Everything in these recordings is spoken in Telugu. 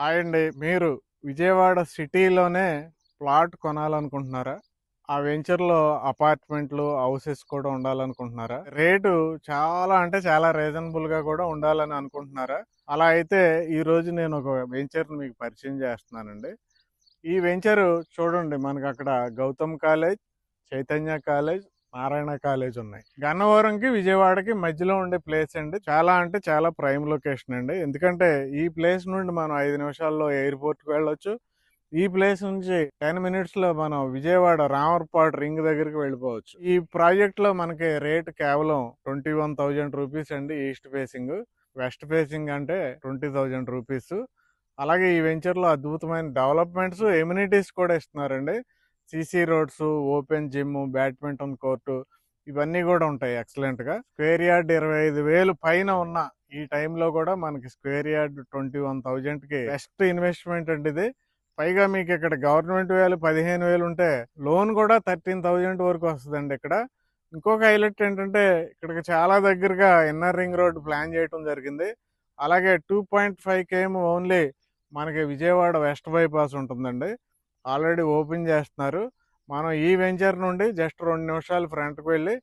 హాయ్ అండి. మీరు విజయవాడ సిటీలోనే ప్లాట్ కొనాలనుకుంటున్నారా? ఆ వెంచర్‌లో అపార్ట్మెంట్లు, హౌసెస్ కూడా ఉండాలనుకుంటున్నారా? రేటు చాలా అంటే చాలా రీజనబుల్‌గా కూడా ఉండాలని అనుకుంటున్నారా? అలా అయితే ఈరోజు నేను ఒక వెంచర్‌ని మీకు పరిచయం చేస్తున్నానండి. ఈ వెంచరు చూడండి, మనకక్కడ Gautam college, Chaitanya college, Narayana college ఉన్నాయి. గన్నవరంకి విజయవాడకి మధ్యలో ఉండే ప్లేస్ అండి. చాలా అంటే చాలా ప్రైమ్ లొకేషన్ అండి. ఎందుకంటే ఈ ప్లేస్ నుండి మనం 5 నిమిషాల్లో ఎయిర్పోర్ట్కి వెళ్ళొచ్చు. ఈ ప్లేస్ నుంచి 10 మినిట్స్ లో మనం విజయవాడ రామర్పాడు రింగ్ దగ్గరికి వెళ్ళిపోవచ్చు. ఈ ప్రాజెక్ట్ లో మనకి రేట్ కేవలం 21,000 రూపీస్ అండి. ఈస్ట్ ఫేసింగ్, వెస్ట్ ఫేసింగ్ అంటే 20,000 రూపీస్. అలాగే ఈ వెంచర్ లో అద్భుతమైన డెవలప్మెంట్స్, ఎమ్యూనిటీస్ కూడా ఇస్తున్నారండి. CC roads, open gym, badminton court, ఇవన్నీ కూడా ఉంటాయి ఎక్సలెంట్ గా. స్క్వేర్ యార్డ్ 25,000 పైన ఉన్న ఈ టైంలో కూడా మనకి స్క్వేర్ యార్డ్ 21,000 కి బెస్ట్ ఇన్వెస్ట్మెంట్ అండి ఇది. పైగా మీకు ఇక్కడ గవర్నమెంట్ వేలు 15,000 ఉంటే లోన్ కూడా 13,000 వరకు వస్తుందండి ఇక్కడ. ఇంకొక హైలైట్ ఏంటంటే ఇక్కడికి చాలా దగ్గరగా ఇన్నర్ రింగ్ రోడ్ ప్లాన్ చేయడం జరిగింది. అలాగే 2.5 km ఓన్లీ మనకి విజయవాడ వెస్ట్ బైపాస్ ఉంటుందండి. ఆల్రెడీ ఓపెన్ చేస్తున్నారు. మనం ఈ వెంచర్ నుండి జస్ట్ 2 నిమిషాలు ఫ్రంట్కి వెళ్ళి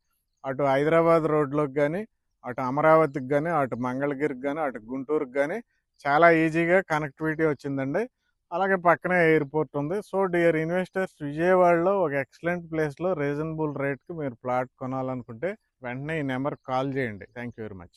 అటు హైదరాబాద్ రోడ్లోకి కానీ, అటు అమరావతికి కానీ, అటు మంగళగిరికి కానీ, అటు గుంటూరుకి కానీ చాలా ఈజీగా కనెక్టివిటీ వచ్చిందండి. అలాగే పక్కనే ఎయిర్పోర్ట్ ఉంది. సో డియర్ ఇన్వెస్టర్స్, విజయవాడలో ఒక ఎక్సలెంట్ ప్లేస్లో రీజనబుల్ రేట్కి మీరు ప్లాట్ కొనాలనుకుంటే వెంటనే ఈ నెంబర్కి కాల్ చేయండి. Thank you very much.